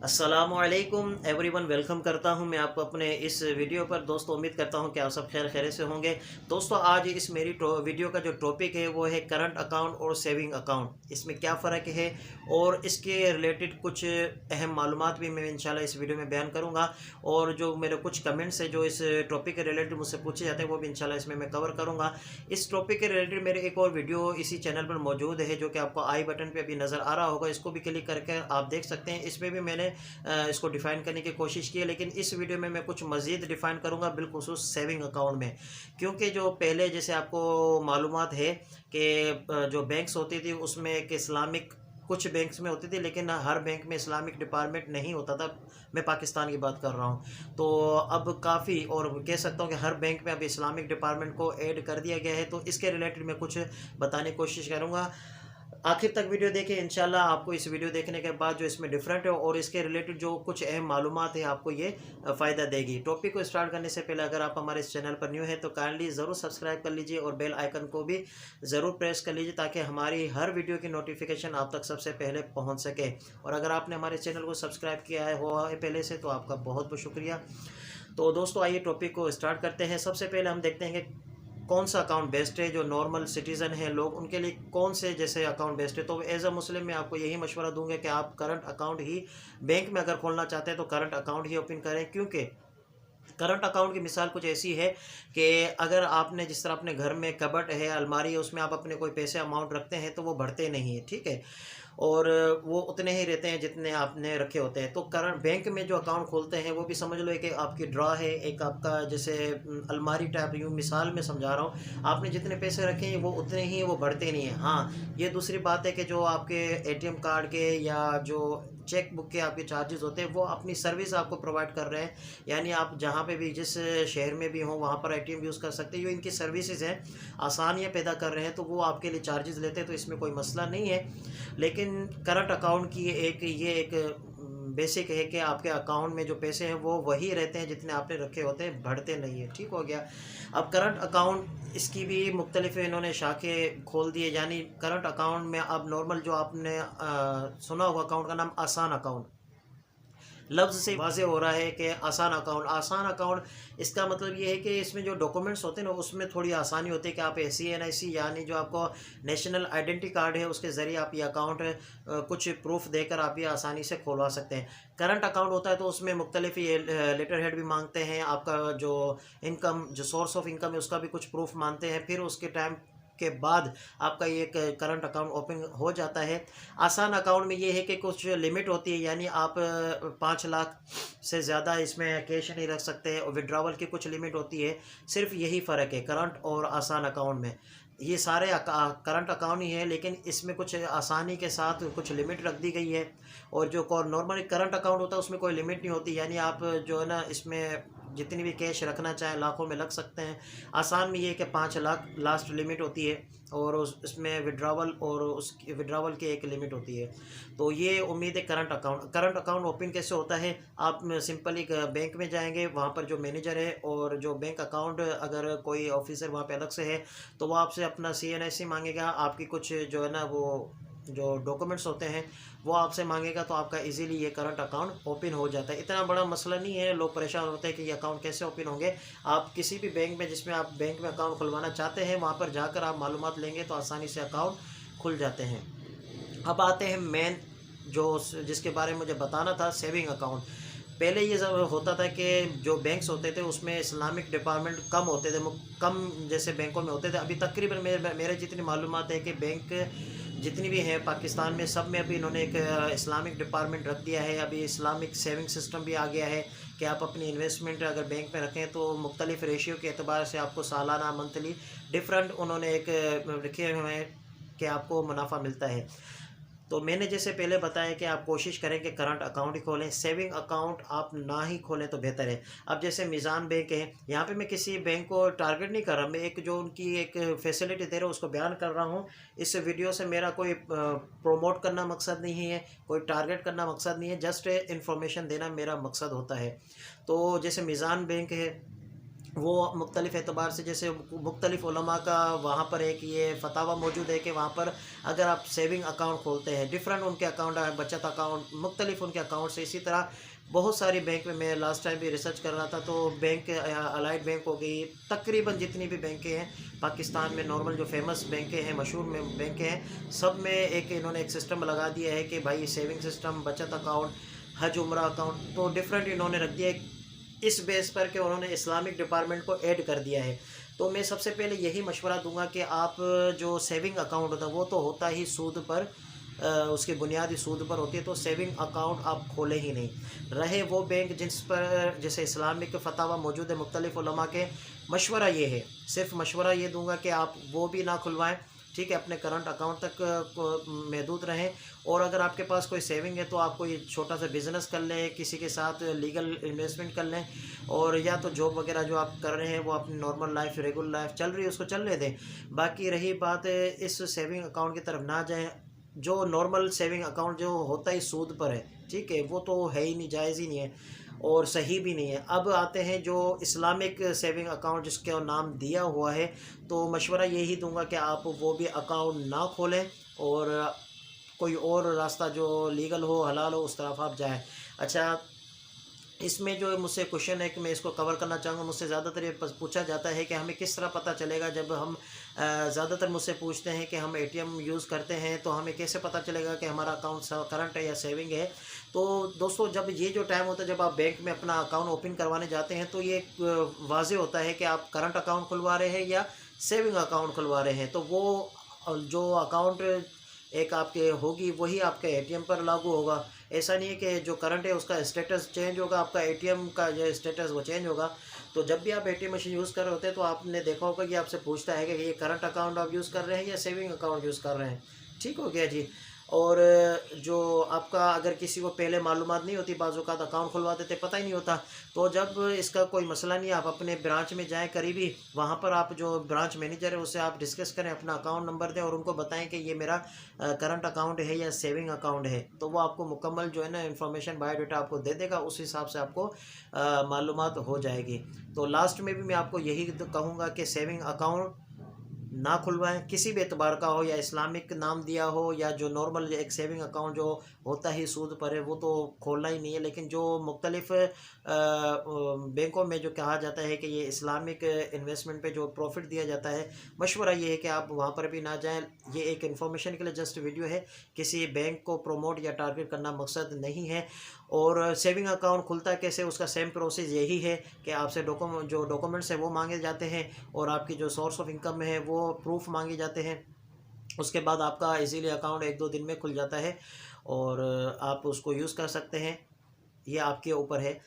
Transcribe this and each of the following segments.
अस्सलामुअलैकुम everyone, welcome करता हूं मैं आपको अपने इस वीडियो पर। दोस्तों, उम्मीद करता हूं कि आप सब खैर खैर से होंगे। दोस्तों, आज इस मेरी वीडियो का जो टॉपिक है वो है करंट अकाउंट और सेविंग अकाउंट। इसमें क्या फ़र्क है और इसके रिलेटेड कुछ अहम मालूमात भी मैं इंशाल्लाह इस वीडियो में बयान करूंगा। और जो मेरे कुछ कमेंट्स है जो इस टॉपिक के रिलेटेड मुझसे पूछे जाते हैं वो भी इंशाल्लाह इसमें मैं कवर करूँगा। इस टॉपिक के रिलेटेड मेरे एक और वीडियो इसी चैनल पर मौजूद है जो कि आपको आई बटन पर अभी नज़र आ रहा होगा। इसको भी क्लिक करके आप देख सकते हैं। इसमें भी मैंने इसको डिफ़ाइन करने की कोशिश की है, लेकिन इस वीडियो में मैं कुछ मज़ीद डिफ़ाइन करूँगा बिलखुसूस सेविंग अकाउंट में। क्योंकि जो पहले जैसे आपको मालूमात है कि जो बैंक्स होती थी उसमें एक इस्लामिक कुछ बैंक्स में होती थी, लेकिन हर बैंक में इस्लामिक डिपार्टमेंट नहीं होता था। मैं पाकिस्तान की बात कर रहा हूँ। तो अब काफ़ी और कह सकता हूँ कि हर बैंक में अब इस्लामिक डिपार्टमेंट को ऐड कर दिया गया है। तो इसके रिलेटेड मैं कुछ बताने की कोशिश करूँगा। आखिर तक वीडियो देखें, इंशाल्लाह आपको इस वीडियो देखने के बाद जो इसमें डिफरेंट है और इसके रिलेटेड जो कुछ अहम मालूमात है आपको ये फ़ायदा देगी। टॉपिक को स्टार्ट करने से पहले अगर आप हमारे इस चैनल पर न्यू है तो काइंडली ज़रूर सब्सक्राइब कर लीजिए और बेल आइकन को भी ज़रूर प्रेस कर लीजिए ताकि हमारी हर वीडियो की नोटिफिकेशन आप तक सबसे पहले पहुँच सके। और अगर आपने हमारे चैनल को सब्सक्राइब किया है हुआ है पहले से तो आपका बहुत बहुत शुक्रिया। तो दोस्तों, आइए टॉपिक को स्टार्ट करते हैं। सबसे पहले हम देखते हैं कि कौन सा अकाउंट बेस्ट है। जो नॉर्मल सिटीज़न हैं लोग, उनके लिए कौन से जैसे अकाउंट बेस्ट है। तो एज अ मुस्लिम मैं आपको यही मशवरा दूंगा कि आप करंट अकाउंट ही बैंक में अगर खोलना चाहते हैं तो करंट अकाउंट ही ओपन करें। क्योंकि करंट अकाउंट की मिसाल कुछ ऐसी है कि अगर आपने जिस तरह अपने घर में कबर्ड है, अलमारी है, उसमें आप अपने कोई पैसे अमाउंट रखते हैं तो वो बढ़ते नहीं है, ठीक है, और वो उतने ही रहते हैं जितने आपने रखे होते हैं। तो करंट बैंक में जो अकाउंट खोलते हैं वो भी समझ लो कि आपकी ड्रा है, एक आपका जैसे अलमारी टाइप, यूँ मिसाल में समझा रहा हूँ। आपने जितने पैसे रखे हैं वो उतने ही, वो बढ़ते नहीं हैं। हाँ, ये दूसरी बात है कि जो आपके एटीएम कार्ड के या जो चेक बुक के आपके चार्जेस होते हैं वो अपनी सर्विस आपको प्रोवाइड कर रहे हैं। यानी आप जहाँ पे भी जिस शहर में भी हो वहाँ पर एटीएम यूज़ कर सकते हैं। जो इनकी सर्विसेज हैं, आसानियाँ पैदा कर रहे हैं, तो वो आपके लिए चार्जेस लेते हैं, तो इसमें कोई मसला नहीं है। लेकिन करंट अकाउंट की एक बेसिक है कि आपके अकाउंट में जो पैसे हैं वो वही रहते हैं जितने आपने रखे होते हैं, बढ़ते नहीं है। ठीक हो गया। अब करंट अकाउंट इसकी भी मुख्तलिफ इन्होंने शाखें खोल दिए। यानी करंट अकाउंट में अब नॉर्मल जो आपने सुना होगा अकाउंट का नाम आसान अकाउंट, लफ्ज़ से वाज़े हो रहा है कि आसान अकाउंट। आसान अकाउंट इसका मतलब ये है कि इसमें जो डॉक्यूमेंट्स होते हैं ना उसमें थोड़ी आसानी होती है कि आप SCNIC यानी जो आपको नेशनल आइडेंटिटी कार्ड है उसके ज़रिए आप ये अकाउंट कुछ प्रूफ देकर आप ये आसानी से खोलवा सकते हैं। करंट अकाउंट होता है तो उसमें मुख्तलिफ ये लेटर हेड भी मांगते हैं। आपका जो इनकम, जो सोर्स ऑफ इनकम है उसका भी कुछ प्रूफ मांगते हैं। फिर उसके टाइम के बाद आपका ये करंट अकाउंट ओपन हो जाता है। आसान अकाउंट में ये है कि कुछ लिमिट होती है। यानी आप 5 लाख से ज़्यादा इसमें कैश नहीं रख सकते और विड्रॉवल की कुछ लिमिट होती है। सिर्फ यही फ़र्क है करंट और आसान अकाउंट में। ये सारे करंट अकाउंट ही है, लेकिन इसमें कुछ आसानी के साथ कुछ लिमिट रख दी गई है। और जो नॉर्मली करंट अकाउंट होता है उसमें कोई लिमिट नहीं होती। यानी आप जो है ना इसमें जितनी भी कैश रखना चाहें लाखों में रख सकते हैं। आसान में ये है कि 5 लाख लास्ट लिमिट होती है और इसमें विड्रॉवल और उस विड्रॉवल की एक लिमिट होती है। तो ये उम्मीद है करंट अकाउंट ओपन कैसे होता है। आप सिंपल एक बैंक में जाएंगे, वहाँ पर जो मैनेजर है और जो बैंक अकाउंट अगर कोई ऑफिसर वहाँ पे अलग से है तो वो आपसे अपना CNIC मांगेगा। आपकी कुछ जो है ना वो जो डॉक्यूमेंट्स होते हैं वो आपसे मांगेगा, तो आपका इजीली ये करंट अकाउंट ओपन हो जाता है। इतना बड़ा मसला नहीं है। लोग परेशान होते हैं कि ये अकाउंट कैसे ओपन होंगे। आप किसी भी बैंक में जिसमें आप बैंक में अकाउंट खुलवाना चाहते हैं वहाँ पर जाकर आप मालूमात लेंगे तो आसानी से अकाउंट खुल जाते हैं। अब आते हैं मेन जो जिसके बारे में मुझे बताना था, सेविंग अकाउंट। पहले ये सब होता था कि जो बैंक्स होते थे उसमें इस्लामिक डिपार्टमेंट कम होते थे, कम जैसे बैंकों में होते थे। अभी तकरीबन मेरे जितनी मालूमात है कि बैंक जितनी भी हैं पाकिस्तान में सब में अभी इन्होंने एक इस्लामिक डिपार्टमेंट रख दिया है। अभी इस्लामिक सेविंग सिस्टम भी आ गया है कि आप अपनी इन्वेस्टमेंट अगर बैंक में रखें तो मुख्तलिफ रेशियो के अतबार से आपको सालाना, मंथली डिफरेंट उन्होंने एक रखे हुए हैं कि आपको मुनाफा मिलता है। तो मैंने जैसे पहले बताया कि आप कोशिश करें कि करंट अकाउंट ही खोलें, सेविंग अकाउंट आप ना ही खोलें तो बेहतर है। अब जैसे मीज़ान बैंक है, यहाँ पे मैं किसी बैंक को टारगेट नहीं कर रहा, मैं एक जो उनकी एक फैसिलिटी दे रहा हूँ उसको बयान कर रहा हूँ। इस वीडियो से मेरा कोई प्रोमोट करना मकसद नहीं है, कोई टारगेट करना मकसद नहीं है, जस्ट इन्फॉर्मेशन देना मेरा मकसद होता है। तो जैसे मीज़ान बैंक है, वो मुख्तलिफ़ एतबार से, जैसे मुख्तलिफ़ उलमा का वहाँ पर एक ये फतावा मौजूद है कि वहाँ पर अगर आप सेविंग अकाउंट खोलते हैं, डिफरेंट उनके अकाउंट है, बचत अकाउंट, मुख्तलिफ उनके अकाउंट से। इसी तरह बहुत सारी बैंक में, मैं लास्ट टाइम भी रिसर्च कर रहा था, तो बैंक अलाइड बैंक हो गई, तकरीबन जितनी भी बैंकें हैं पाकिस्तान में, नॉर्मल जो फेमस बैंकें हैं, मशहूर में बैंकें हैं, सब में एक इन्होंने एक सिस्टम लगा दिया है कि भाई सेविंग सिस्टम, बचत अकाउंट, हज उम्रा अकाउंट, तो डिफरेंट इन्होंने रख दिया है। इस बेस पर कि उन्होंने इस्लामिक डिपार्टमेंट को ऐड कर दिया है। तो मैं सबसे पहले यही मशवरा दूंगा कि आप जो सेविंग अकाउंट होता है वो तो होता ही सूद पर, उसकी बुनियादी सूद पर होती है, तो सेविंग अकाउंट आप खोले ही नहीं। रहे वो बैंक जिस पर जैसे इस्लामिक फतावा मौजूद है मुख्तलिफ उलमा के, मशवरा ये है, सिर्फ मशवरा ये दूंगा कि आप वो भी ना खुलवाएं, ठीक है, अपने करंट अकाउंट तक को महदूद रहें। और अगर आपके पास कोई सेविंग है तो आप कोई छोटा सा बिज़नेस कर लें, किसी के साथ लीगल इन्वेस्टमेंट कर लें, और या तो जॉब वगैरह जो आप कर रहे हैं वो अपनी नॉर्मल लाइफ, रेगुलर लाइफ चल रही है उसको चलने दें। बाकी रही बात इस सेविंग अकाउंट की तरफ ना जाएं। जो नॉर्मल सेविंग अकाउंट जो होता ही सूद पर है, ठीक है, वो तो है ही नहीं, जायज़ ही नहीं है और सही भी नहीं है। अब आते हैं जो इस्लामिक सेविंग अकाउंट जिसके नाम दिया हुआ है, तो मशवरा यही दूंगा कि आप वो भी अकाउंट ना खोलें और कोई और रास्ता जो लीगल हो, हलाल हो, उस तरफ आप जाएं। अच्छा, इसमें जो मुझसे क्वेश्चन है कि मैं इसको कवर करना चाहूँगा, मुझसे ज़्यादातर ये पूछा जाता है कि हमें किस तरह पता चलेगा, जब हम ज़्यादातर मुझसे पूछते हैं कि हम एटीएम यूज़ करते हैं तो हमें कैसे पता चलेगा कि हमारा अकाउंट करंट है या सेविंग है। तो दोस्तों, जब ये जो टाइम होता है जब आप बैंक में अपना अकाउंट ओपन करवाने जाते हैं, तो ये वाज़ेह होता है कि आप करंट अकाउंट खुलवा रहे हैं या सेविंग अकाउंट खुलवा रहे हैं। तो वो जो अकाउंट एक आपके होगी वही आपके एटीएम पर लागू होगा। ऐसा नहीं है कि जो करंट है उसका स्टेटस चेंज होगा, आपका एटीएम का जो स्टेटस वो चेंज होगा। तो जब भी आप एटीएम मशीन यूज़ कर रहे होते हैं तो आपने देखा होगा कि आपसे पूछता है कि ये करंट अकाउंट आप यूज़ कर रहे हैं या सेविंग अकाउंट यूज़ कर रहे हैं। ठीक हो गया जी। और जो आपका अगर किसी को पहले मालूमात नहीं होती, बाज़ औक़ात अकाउंट खुलवा देते पता ही नहीं होता, तो जब इसका कोई मसला नहीं है, आप अपने ब्रांच में जाएं करीबी, वहाँ पर आप जो ब्रांच मैनेजर है उससे आप डिस्कस करें, अपना अकाउंट नंबर दें और उनको बताएं कि ये मेरा करंट अकाउंट है या सेविंग अकाउंट है। तो वो आपको मुकम्मल जो है ना इन्फॉर्मेशन, बायोडाटा आपको दे देगा, उस हिसाब से आपको मालूमात हो जाएगी। तो लास्ट में भी मैं आपको यही कहूँगा कि सेविंग अकाउंट ना खुलवाएं, किसी भी एतबार का हो, या इस्लामिक नाम दिया हो या जो नॉर्मल एक सेविंग अकाउंट जो होता ही सूद पर है वो तो खोलना ही नहीं है। लेकिन जो मुख्तलिफ बैंकों में जो कहा जाता है कि ये इस्लामिक इन्वेस्टमेंट पे जो प्रॉफिट दिया जाता है, मशवरा ये है कि आप वहाँ पर भी ना जाएं। ये एक इन्फॉर्मेशन के लिए जस्ट वीडियो है, किसी बैंक को प्रमोट या टारगेट करना मकसद नहीं है। और सेविंग अकाउंट खुलता है कैसे, उसका सेम प्रोसेस यही है कि आपसे जो डॉक्यूमेंट्स हैं वो मांगे जाते हैं और आपकी जो सोर्स ऑफ इनकम है वो प्रूफ मांगे जाते हैं। उसके बाद आपका इजीली अकाउंट 1-2 दिन में खुल जाता है और आप उसको यूज़ कर सकते हैं, ये आपके ऊपर है।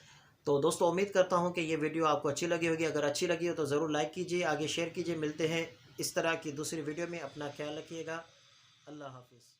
तो दोस्तों, उम्मीद करता हूँ कि ये वीडियो आपको अच्छी लगी होगी। अगर अच्छी लगी हो तो ज़रूर लाइक कीजिए, आगे शेयर कीजिए। मिलते हैं इस तरह की दूसरी वीडियो में, अपना ख्याल रखिएगा। अल्लाह हाफिज़।